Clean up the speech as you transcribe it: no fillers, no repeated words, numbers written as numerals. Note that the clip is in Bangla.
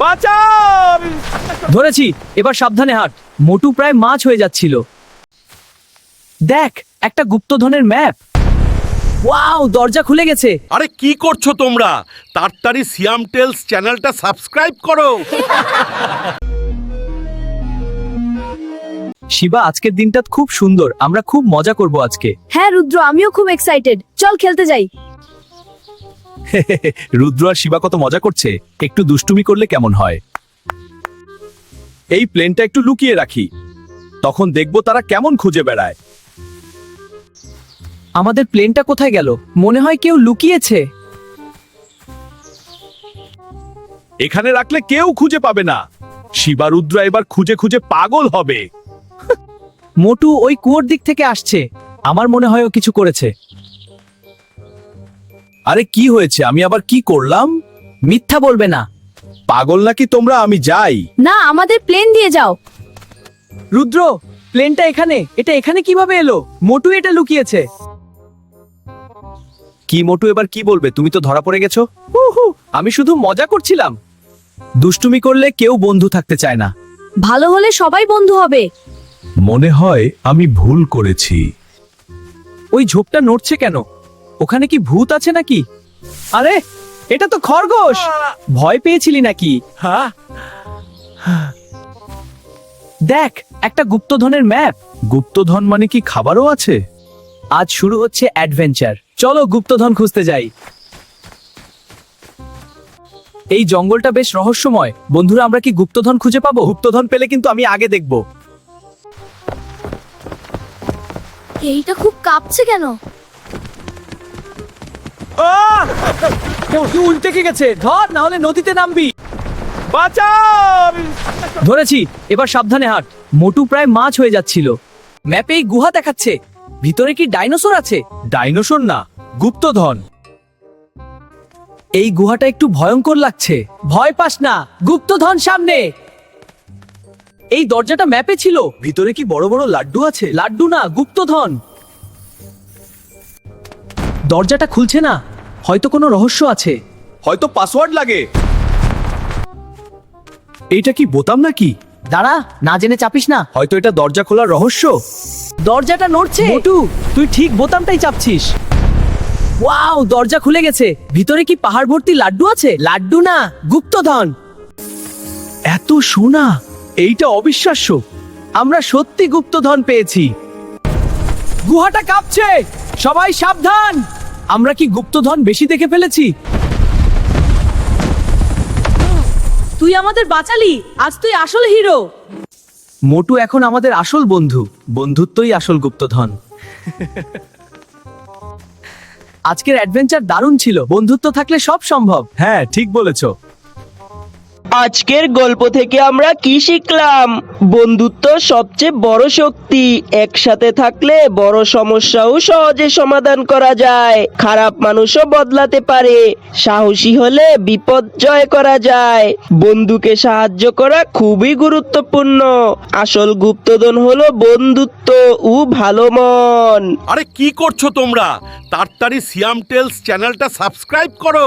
বাঁচাও! ধরেছি, এবার সাবধানে হাঁট। মোটু প্রায় মাছ হয়ে যাচ্ছিল। দেখ, একটা গুপ্তধনের ম্যাপ। ওয়াও, দরজা খুলে গেছে। আরে কি করছো তোমরা? তাড়াতাড়ি সিয়াম টেলস চ্যানেলটা সাবস্ক্রাইব করো। শিবা, আজকের দিনটা খুব সুন্দর। আমরা খুব মজা করব আজকে। হ্যাঁ রুদ্র, আমিও খুব এক্সাইটেড। চল খেলতে যাই। রুদ্র আর শিবা কত মজা করছে। একটু দুষ্টুমি করলে কেমন হয়? এই প্লেনটা একটু লুকিয়ে রাখি, তখন দেখবো তারা কেমন খুঁজে বেড়ায়। আমাদের প্লেনটা কোথায় গেল? মনে হয় কেউ লুকিয়েছে। এখানে রাখলে কেউ খুঁজে পাবে না। শিবা রুদ্র এবার খুঁজে খুঁজে পাগল হবে। মোটু ওই কুয়োর দিক থেকে আসছে। আমার মনে হয় ও কিছু করেছে। আরে কি হয়েছে? আমি আবার কি করলাম? মিথ্যা বলবে না। পাগল নাকি তোমরা? আমি যাই। না, আমাদের প্লেন দিয়ে যাও। রুদ্র, প্লেনটা এখানে। এটা এখানে কিভাবে এলো? মোটু এটা লুকিয়েছে। কি মোটু, এবার কি বলবে? তুমি তো ধরা পড়ে গেছো। আমি শুধু মজা করছিলাম। দুষ্টুমি করলে কেউ বন্ধু থাকতে চায় না। ভালো হলে সবাই বন্ধু হবে। মনে হয় আমি ভুল করেছি। ওই ঝোপটা নড়ছে কেন? ওখানে কি ভূত আছে নাকি? আরে, এটা তো খরগোশ। ভয় পেয়েছিলি নাকি? হ্যাঁ। দেখ, একটা গুপ্তধনের ম্যাপ। গুপ্তধন মানে কি খাবারও আছে? আজ শুরু হচ্ছে অ্যাডভেঞ্চার। চলো গুপ্তধন খুঁজতে যাই। এই জঙ্গলটা বেশ রহস্যময়। বন্ধুরা, আমরা কি গুপ্তধন খুঁজে পাবো? গুপ্তধন পেলে কিন্তু আমি আগে দেখব। এইটা খুব কাঁপছে কেন? কেউ উল্টে গেছে। ধর, না হলে নদীতে নামবি। বাঁচাও! ধরেছি, এবার সাবধানে হাঁট। মোটু প্রায় মাছ হয়ে যাচ্ছিল। ম্যাপে এই গুহা দেখাচ্ছে। ভিতরে কি ডাইনোসর আছে? ডাইনোসর না, গুপ্তধন। এই গুহাটা একটু ভয়ঙ্কর লাগছে। ভয় পাস না, গুপ্তধন সামনে। এই দরজাটা ম্যাপে ছিল। ভিতরে কি বড় বড় লাড্ডু আছে? লাড্ডু না, গুপ্তধন। দরজাটা খুলছে না। হয়তো কোনো রহস্য আছে। হয়তো পাসওয়ার্ড লাগে। এইটা কি বোতাম নাকি? দাঁড়া, না জেনে চাপিস না। হয়তো এটা দরজা খোলার রহস্য। দরজাটা নড়ছে। মোটু, তুই ঠিক বোতামটাই চাপছিস। ওয়াও, দরজা খুলে গেছে। ভিতরে কি পাহাড় ভর্তি লাড্ডু আছে? লাড্ডু না, গুপ্তধন। এত সোনা! এইটা অবিশ্বাস্য। আমরা সত্যি গুপ্তধন পেয়েছি। গুহাটা কাঁপছে। সবাই সাবধান। আমরা কি গুপ্তধন বেশি দেখে ফেলেছি? তুই আমাদের বাঁচালি। আজ তুই আসল হিরো। মোটু এখন আমাদের আসল বন্ধু। বন্ধুত্বই আসল গুপ্তধন। আজকের অ্যাডভেঞ্চার দারুণ ছিল। বন্ধুত্ব থাকলে সব সম্ভব। হ্যাঁ, ঠিক বলেছো। আজকের গল্প থেকে আমরা কি শিখলাম? বন্ধুত্ব সবচেয়ে বড় শক্তি। একসাথে থাকলে বড় সমস্যাও সহজে সমাধান করা যায়। খারাপ মানুষও বদলাতে পারে। সাহসী হলে বিপদ জয় করা যায়। বন্ধুকে সাহায্য করা খুবই গুরুত্বপূর্ণ। আসল গুপ্তধন হলো বন্ধুত্ব ও ভালো মন। আরে কি করছো তোমরা? তাড়াতাড়ি সিয়াম টেলস চ্যানেলটা সাবস্ক্রাইব করো।